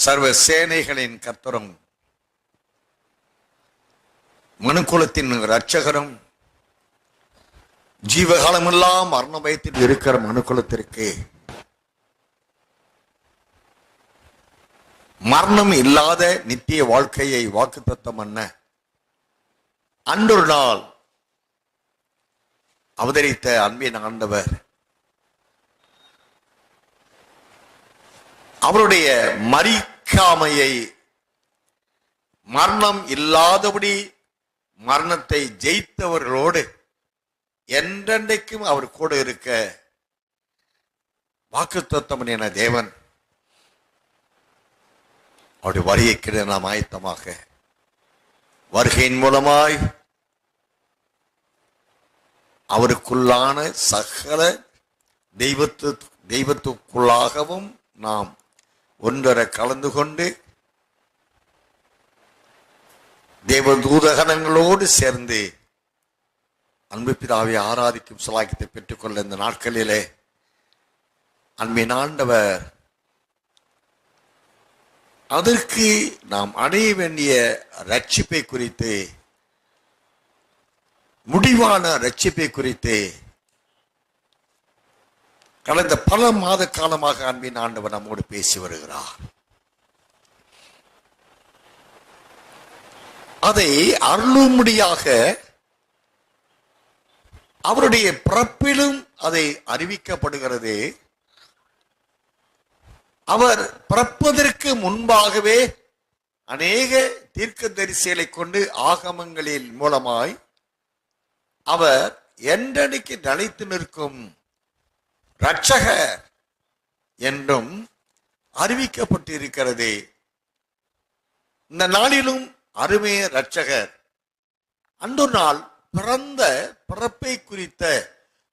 சர்வ சேனைகளின் கர்த்தரும் மனுக்குலத்தின் இரட்சகரும் ஜீவகாலமெல்லாம் மரண பயத்தில் இருக்கிற மனுக்குலத்திற்கு மரணம் இல்லாத நித்திய வாழ்க்கையை வாக்குத்தத்தம் பண்ண அன்றொரு நாள் அவதரித்த அன்பின் ஆண்டவர் அவருடைய மரிக்காமையை மரணம் இல்லாதபடி மரணத்தை ஜெயித்தவர்களோடு என்றென்றைக்கும் அவர் கூட இருக்க வாக்குத்தத்தம் என தேவன் அவருடைய வருகைக்கு நாம் ஆயத்தமாக வருகையின் மூலமாய் அவருக்குள்ளான சகல தெய்வத்துக்குள்ளாகவும் நாம் ஒன்றரை கலந்து கொண்டு தேவதூதகணங்களோடு சேர்ந்து அன்பு பிதாவை ஆராதிக்கும் சலாக்கியத்தை பெற்றுக்கொள்ள இந்த நாட்களிலே அன்பின் ஆண்டவர் அதற்கு நாம் அடைய வேண்டிய ரட்சிப்பை குறித்து முடிவான ரட்சிப்பை குறித்து கடந்த பல மாத காலமாக அன்பின் ஆண்டவர் நம்மோடு பேசி வருகிறார். அதை அருளும்படியாக அவருடைய பிறப்பிலும் அதை அறிவிக்கப்படுகிறது. அவர் பிறப்பதற்கு முன்பாகவே அநேக தீர்க்கதரிசிகளை கொண்டு ஆகமங்களின் மூலமாய் அவர் என்றென்னைக்கு நிலைத்து நிற்கும் இரட்சகர் என்றும் அறிவிக்கப்பட்டிருக்கிறது. இந்த நாளிலும் அருமை இரட்சகர் அன்றொரு நாள் பிறந்த பிறப்பை குறித்த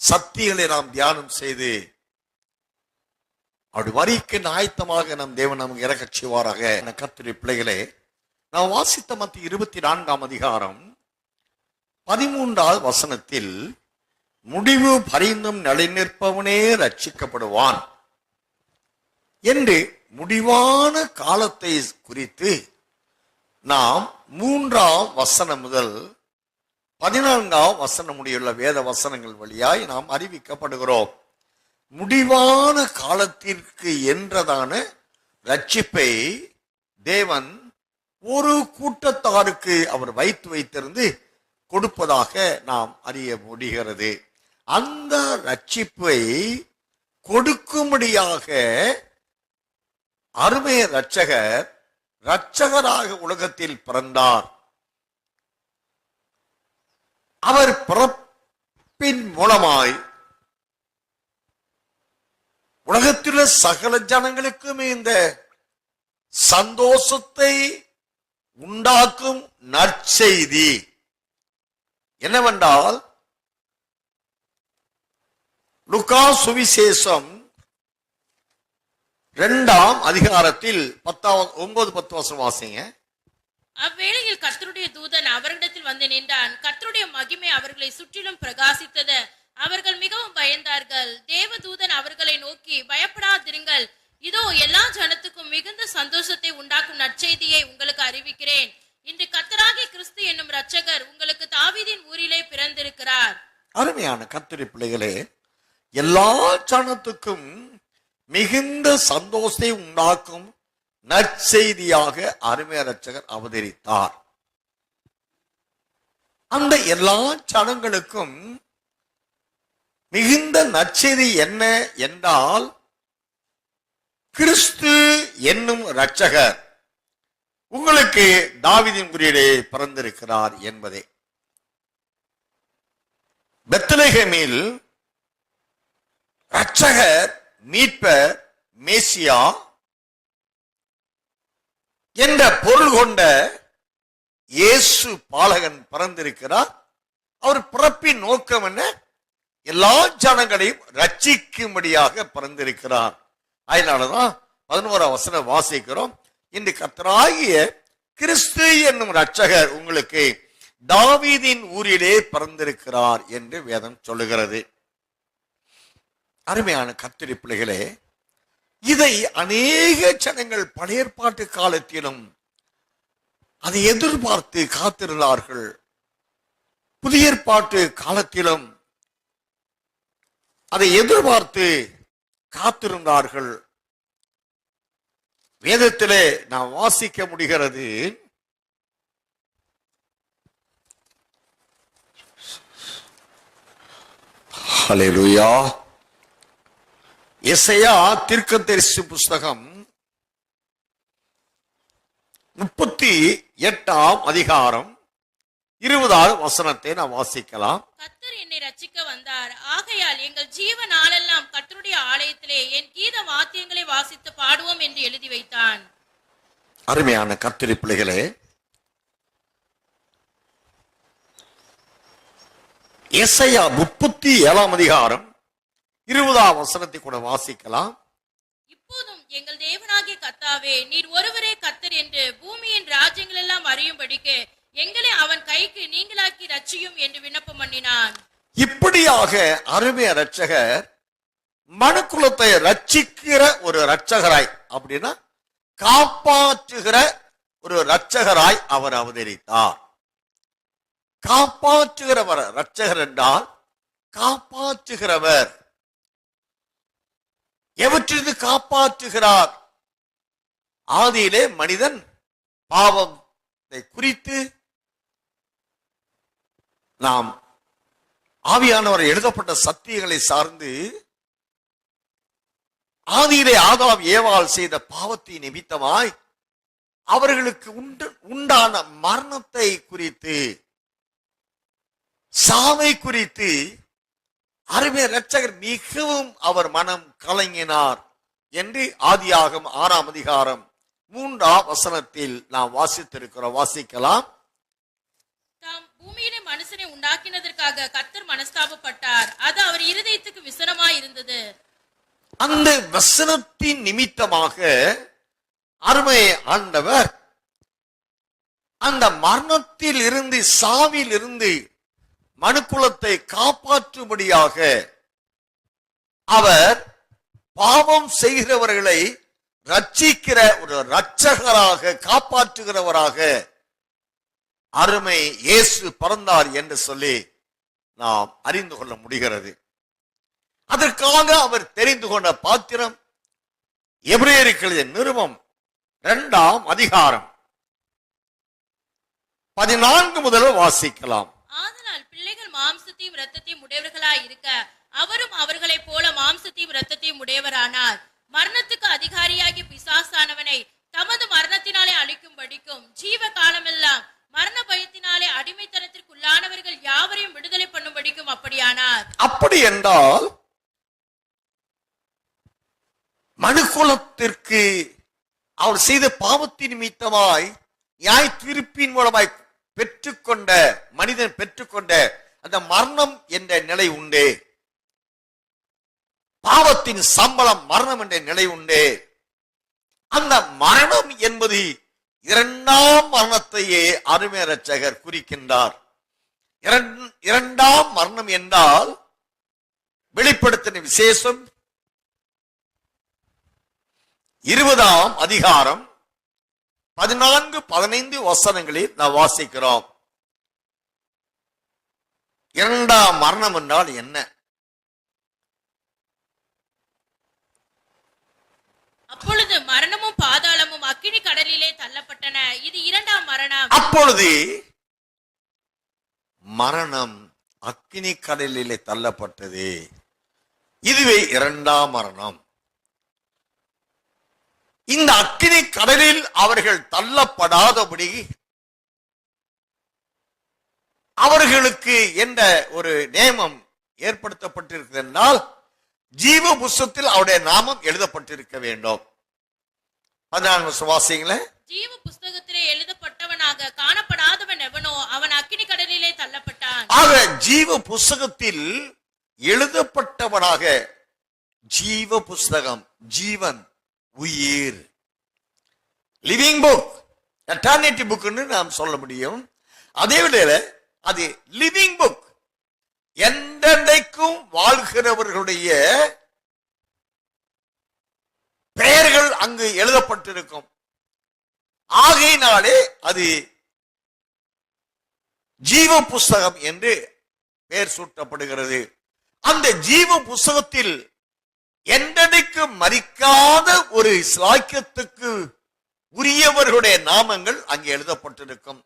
சக்திகளை நாம் தியானம் செய்து அப்படி வரிக்கு ஆயத்தமாக நம் தேவன் நமக்கு இறக்கச் செய்வாராக. கர்த்தருடைய பிள்ளைகளே, நாம் வாசித்த மத்திய 24ஆம் அதிகாரம் 13வது வசனத்தில் முடிவு பரிந்தும் நிலைநிற்பவனே ரட்சிக்கப்படுவான் என்று முடிவான காலத்தை குறித்து நாம் 3ஆம் வசனம் முதல் 14ஆம் வசனம் முடியுள்ள வேத வசனங்கள் வழியாய் நாம் அறிவிக்கப்படுகிறோம். முடிவான காலத்திற்கு என்றதான ரட்சிப்பை தேவன் ஒரு கூட்டத்தாருக்கு அவர் வைத்திருந்து கொடுப்பதாக நாம் அறிய முடிகிறது. அந்த ரட்சிப்பை கொடுக்கும்படியாக அருமை இரட்சகராக உலகத்தில் பிறந்தார். அவர் பிறப்பின் மூலமாய் உலகத்தில் சகல ஜனங்களுக்கும் இந்த சந்தோஷத்தை உண்டாக்கும் நற்செய்தி என்னவென்றால், லூக்கா சுவிசேஷம் 2ஆம் அதிகாரத்தில் 9-10 வசனம் வாசிங்க. அவ்வேளையில் கர்த்தருடைய தூதன் அவர்களிடத்தில் வந்து நின்றான். கர்த்தருடைய மகிமை அவர்களை சுற்றிலும் பிரகாசித்தது. அவர்கள் மிகவும் பயந்தார்கள். தேவதூதன் அவர்களை நோக்கி, பயப்படாதிருங்கள், இதோ எல்லா ஜனத்துக்கும் மிகுந்த சந்தோஷத்தை உண்டாக்கும் நற்செய்தியை உங்களுக்கு அறிவிக்கிறேன். இன்று கர்த்தராகிய கிறிஸ்து என்னும் இரட்சகர் உங்களுக்கு தாவீதின் ஊரிலே பிறந்திருக்கிறார். அருமையான கர்த்தருடைய பிள்ளைகளே, எல்லா ஜனத்துக்கும் மிகுந்த சந்தோஷத்தை உண்டாக்கும் நற்செய்தியாக அருமை இரட்சகர் அவதரித்தார். அந்த எல்லா ஜனங்களுக்கும் மிகுந்த நற்செய்தி என்ன என்றால், கிறிஸ்து என்னும் இரட்சகர் உங்களுக்கு தாவீதின் ஊரிலே பிறந்திருக்கிறார் என்பதே. பெத்லகேமில் இரட்சகர், மீட்பர், மேசியா என்ற பொருள் கொண்ட இயேசு பாலகன் பிறந்திருக்கிறார். அவர் பிறப்பின் நோக்கம் என்ன? எல்லா ஜனங்களையும் ரட்சிக்கும்படியாக பிறந்திருக்கிறார். அதனாலதான் 11ஆம் வசனம் வாசிக்கிறோம். இன்று கர்த்தராகிய கிறிஸ்து என்னும் இரட்சகர் உங்களுக்கு தாவீதின் ஊரிலே பிறந்திருக்கிறார் என்று வேதம் சொல்லுகிறது. அருமையான கர்த்தருடைய பிள்ளைகளே, இதை அநேக ஜனங்கள் பழைய ஏற்பாட்டு காலத்திலும் அதை எதிர்பார்த்து காத்திருந்தார்கள். புதிய ஏற்பாட்டு காலத்திலும் அதை எதிர்பார்த்து காத்திருந்தார்கள். வேதத்திலே நாம் வாசிக்க முடிகிறது. ஹல்லேலூயா. எசையா தீர்க்கதரிசி புஸ்தகம் 38 அதிகாரம் 20 வசனத்தை நாம் வாசிக்கலாம். கர்த்தர் என்னை ரட்சிக்க வந்தார், ஆகையால் எங்கள் ஜீவ நாளெல்லாம் கர்த்தருடைய ஆலயத்திலே என் கீத வாத்தியங்களை வாசித்து பாடுவோம் என்று எழுதி வைத்தான். அருமையான கர்த்தருடைய பிள்ளைகளே, எசையா 37 அதிகாரம் 20 வசனத்தை கூட வாசிக்கலாம். இப்போதும் எங்கள் தேவனாகிய கர்த்தாவே, நீர் ஒருவரே கர்த்தர் என்று பூமியின் ராஜ்யங்கள் எல்லாம் அறியும்படிக்கு எங்களை அவன் கைக்கு நீங்களாக்கி ரட்சியும் என்று விண்ணப்பம் பண்ணினான். இப்படியாக அருமைய ரட்சகர் மனுக்குலத்தை ரட்சிக்கிற ஒரு ரட்சகராய், அப்படின்னா காப்பாற்றுகிற ஒரு ரட்சகராய் அவர் அவதரித்தார். காப்பாற்றுகிறவர் ரட்சகர் என்றால் காப்பாற்றுகிறவர். எவற்றிலிருந்து காப்பாற்றுகிறார்? ஆதியிலே மனிதன் பாவத்தை குறித்து நாம் ஆவியானவர் எழுதப்பட்ட சத்தியங்களை சார்ந்து ஆதியிலே ஆதாம் ஏவாள் செய்த பாவத்தின் நிமித்தமாய் அவர்களுக்கு உண்டான மரணத்தை குறித்து, சாவை குறித்து அருமை ரட்சகர் மிகவும் அவர் மனம் கலங்கினார் என்று ஆதியாகமம் 6 அதிகாரம் 3 வசனத்தில் நாம் வாசித்திருக்கிறோம். வாசிக்கலாம். தாம் பூமியிலே மனுஷனை உண்டாக்கினதற்காக கர்த்தர் மனஸ்தாபப்பட்டார், அது அவர் இருதயத்துக்கு விசனமாய் இருந்தது. அந்த வசனத்தின் நிமித்தமாக அருமை ஆண்டவர் அந்த மரணத்தில் இருந்து, சாவில் இருந்து மனுக்குலத்தை காப்பாற்றும்படியாக அவர் பாவம் செய்கிறவர்களை ரட்சிக்கிற ஒரு இரட்சகராக, காப்பாற்றுகிறவராக அருமை இயேசு பிறந்தார் என்று சொல்லி நாம் அறிந்து கொள்ள முடிகிறது. அதற்காக அவர் தெரிந்து கொண்ட பாத்திரம் எபிரேயருக்கு நிருபம் 2 அதிகாரம் 14 முதல் வாசிக்கலாம். ஆதலால் பிள்ளைகள் மாம்சத்தையும் இரத்தத்தையும் உடையவர்களாய் இருக்க அவரும் அவர்களைப் போல மாம்சத்தையும் இரத்தத்தையும் உடையவரானார். மரணத்துக்கு அதிகாரியாகிய பிசாசானவனை தமது மரணத்தினாலே அழிக்கும்படிக்கும் ஜீவ காலமெல்லாம் மரண பயத்தினாலே அடிமைத்தனத்திற்குள்ளானவர்கள் யாவரையும் விடுதலை பண்ணும்படிக்கும் அப்படியானார். அப்படி என்றால் மனுக்குலத்திற்கு அவர் செய்த பாவத்தின் நிமித்தமாய் நியாய தீர்ப்பின் மூலமாய் பெற்றுக்கொண்ட மனிதன் பெற்றுக்கொண்ட அந்த மரணம் என்ற நிலை உண்டே, பாவத்தின் சம்பளம் மரணம் என்ற நிலை உண்டே. அந்த மரணம் என்பது 2ஆம் மரணத்தையே அருமை ரட்சகர் குறிக்கின்றார். 2ஆம் மரணம் என்றால் வெளிப்படுத்தின விசேஷம் 20 அதிகாரம் 14-15 வசனங்களில் நாம் வாசிக்கிறோம். 2ஆம் மரணம் என்றால் என்ன? அப்பொழுது மரணமும் பாதாளமும் அக்கினி கடலிலே தள்ளப்பட்டன. இது 2ஆம் மரணம். அப்பொழுது மரணம் அக்கினி கடலிலே தள்ளப்பட்டது. இதுவே 2ஆம் மரணம். இந்த அக்கினி கடலில் அவர்கள் தள்ளப்படாதபடி அவர்களுக்கு என்ற ஒரு நியமம் ஏற்படுத்தப்பட்டிருக்கிறால் ஜீவ புஸ்தகத்தில் அவருடைய நாமம் எழுதப்பட்டிருக்க வேண்டும். 14 வாசிங்களே. ஜீவ புஸ்தகத்திலே எழுதப்பட்டவனாக காணப்படாதவன் எவனோ அவன் அக்கினி கடலிலே தள்ளப்பட்டான். ஆக ஜீவ புஸ்தகத்தில் எழுதப்பட்டவனாக, ஜீவ புஸ்தகம் ஜீவன், உயிர், லிவிங் புக், எட்டர்னிட்டி புக்னு நாம் சொல்ல முடியும். அதே விட அது லிவிங் புக், என்றென்றைக்கும் வாழ்கிறவர்களுடைய பெயர்கள் அங்கு எழுதப்பட்டிருக்கும். ஆகையினாலே அது ஜீவ புஸ்தகம் என்று பெயர் சூட்டப்படுகிறது. அந்த ஜீவ புஸ்தகத்தில் என்றைக்கு மரிக்காத ஒரு ஸ்லாக்கியத்துக்கு உரியவர்களுடைய நாமங்கள் அங்கே எழுதப்பட்டிருக்கும்.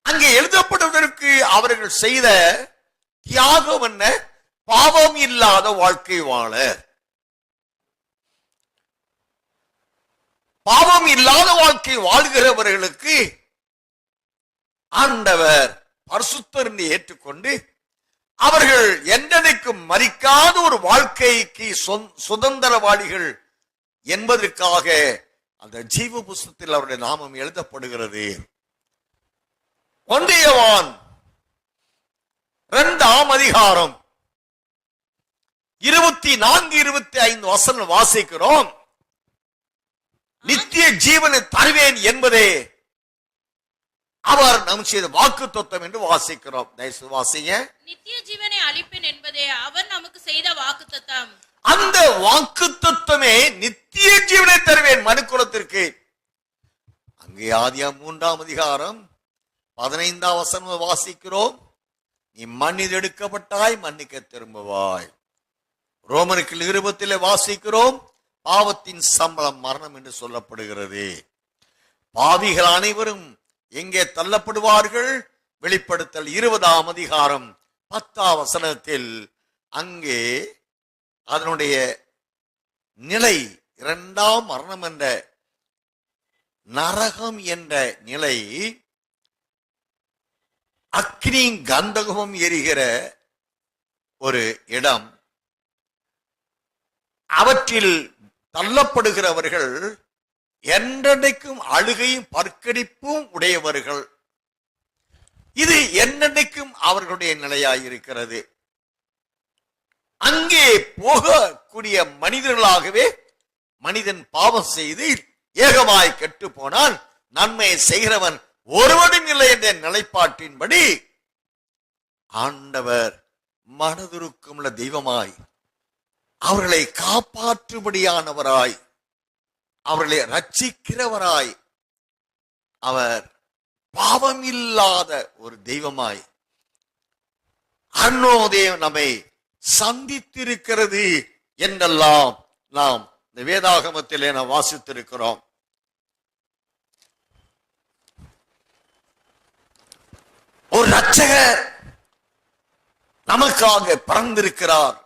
அங்கே எழுதப்படுவதற்கு அவர்கள் செய்த தியாகம் என்ன? பாவம் இல்லாத வாழ்க்கை வாழ. பாவம் இல்லாத வாழ்க்கை வாழ்கிறவர்களுக்கு ஆண்டவர் பரிசுத்தர் என்று ஏற்றுக்கொண்டு அவர்கள் என்றைக்கும் மரிக்காத ஒரு வாழ்க்கைக்கு சுதந்திரவாளிகள் என்பதற்காக அந்த ஜீவ புஸ்தகத்தில் அவருடைய நாமம் எழுதப்படுகிறது. 1 யோவான் 2ஆம் அதிகாரம் 24-25 வசனம் வாசிக்கிறோம். நித்திய ஜீவனை தருவேன் என்பதே அவர் நம் செய்த வாக்குத்தத்தம் என்று வாசிக்கிறோம். தயவுசெய்து வாசிங்க. நித்திய ஜீவனை அளிப்பேன் என்பதே அவர் நமக்கு செய்த வாக்குத்தத்தம். அந்த வாக்குத்தத்தமே நித்திய ஜீவனை தருவேன் மனுக்குலத்திற்கு. அங்கே ஆதியாகமம் 3ஆம் அதிகாரம் 15ஆம் வசனம் வாசிக்கிறோம். நீ மண்ணில் எடுக்கப்பட்டாய், மன்னிக்க திரும்புவாய். ரோமருக்கு 20 வாசிக்கிறோம். பாவத்தின் சம்பளம் மரணம் என்று சொல்லப்படுகிறது. பாவிகள் அனைவரும் எங்கே தள்ளப்படுவார்கள்? வெளிப்படுத்தல் 20ஆம் அதிகாரம் 10ஆம் வசனத்தில் அங்கே அதனுடைய நிலை 2ஆம் மரணம் என்ற நரகம் என்ற நிலை அக்னி கந்தகமும் எரிகிற ஒரு இடம். அவற்றில் தள்ளப்படுகிறவர்கள் என்றைக்கும் அழுகையும் பற்கடிப்பும் உடையவர்கள். இது என்னைக்கும் அவர்களுடைய நிலையாயிருக்கிறது. அங்கே போகக்கூடிய மனிதர்களாகவே மனிதன் பாவம் செய்து ஏகமாய் கெட்டு போனால் நன்மையை செய்கிறவன் ஒருவனும் இல்லை என்ற நிலைப்பாட்டின்படி ஆண்டவர் மனதுருக்கமுள்ள தெய்வமாய் அவர்களை காப்பாற்றும்படியானவராய் அவர்களை ரட்சிக்கிறவராய் அவர் பாவம் இல்லாத ஒரு தெய்வமாய் அருணோதயம் நம்மை சந்தித்திருக்கிறது என்றெல்லாம் நாம் இந்த வேதாகமத்திலே நாம் வாசித்திருக்கிறோம். ஒரு இரட்சகர் நமக்காக பிறந்திருக்கிறார்.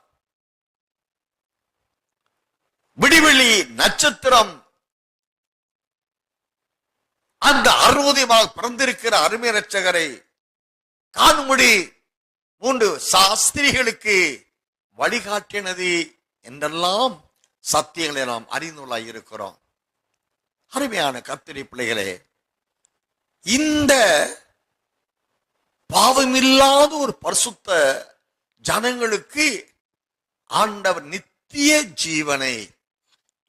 விடிவெளி நட்சத்திரம் அந்த அறுபதியமாக பிறந்திருக்கிற அருமை இரட்சகரை காணும்படி 3 சாஸ்திரிகளுக்கு வழிகாட்டினது என்றெல்லாம் சத்தியங்களை நாம் அறிந்துள்ளாய் இருக்கிறோம். அருமையான கர்த்தருடைய பிள்ளைகளே, இந்த பாவமில்லாத ஒரு பரிசுத்த ஜனங்களுக்கு ஆண்டவர் நித்திய ஜீவனை,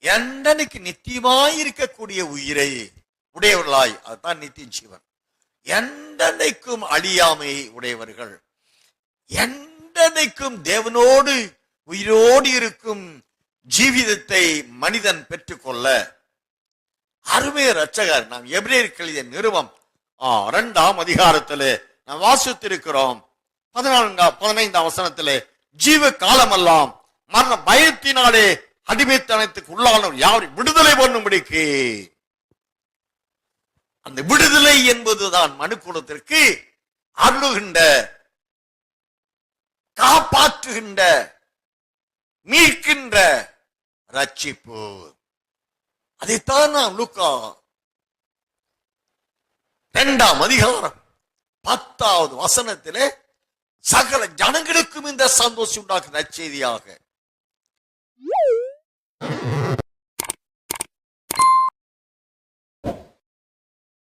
என்றைக்கு நித்தியமாய் இருக்கக்கூடிய உயிரை உடையவர்களாய், அதுதான் நித்திய ஜீவன், என்றைக்கும் அழியாமை உடையவர்கள், என்றைக்கும் தேவனோடு உயிரோடு இருக்கும் ஜீவிதத்தை மனிதன் பெற்றுக்கொள்ள அருமை இரட்சகர் நாம் எபிரேயருக்கு எழுதிய நிருபம் 2ஆம் அதிகாரத்திலே நாம் வாசித்திருக்கிறோம். 15ஆம் வசனத்திலே ஜீவ காலமெல்லாம் மரண பயத்தினாலே அடிமைத்தனத்துக்கு உள்ளானவர் யாரும் விடுதலை பண்ணும்படிக்கு, அந்த விடுதலை என்பதுதான் மனுக்குலத்திற்கு அருளுகின்ற, காப்பாற்றுகின்ற, மீட்கின்ற ரட்சிப்பு. அதைத்தான் நாம் லூக்கா 2ஆம் அதிகாரம் 10வது வசனத்திலே சகல ஜனங்களுக்கும் இந்த சந்தோஷம் உண்டாக்குற நற்செய்தியாக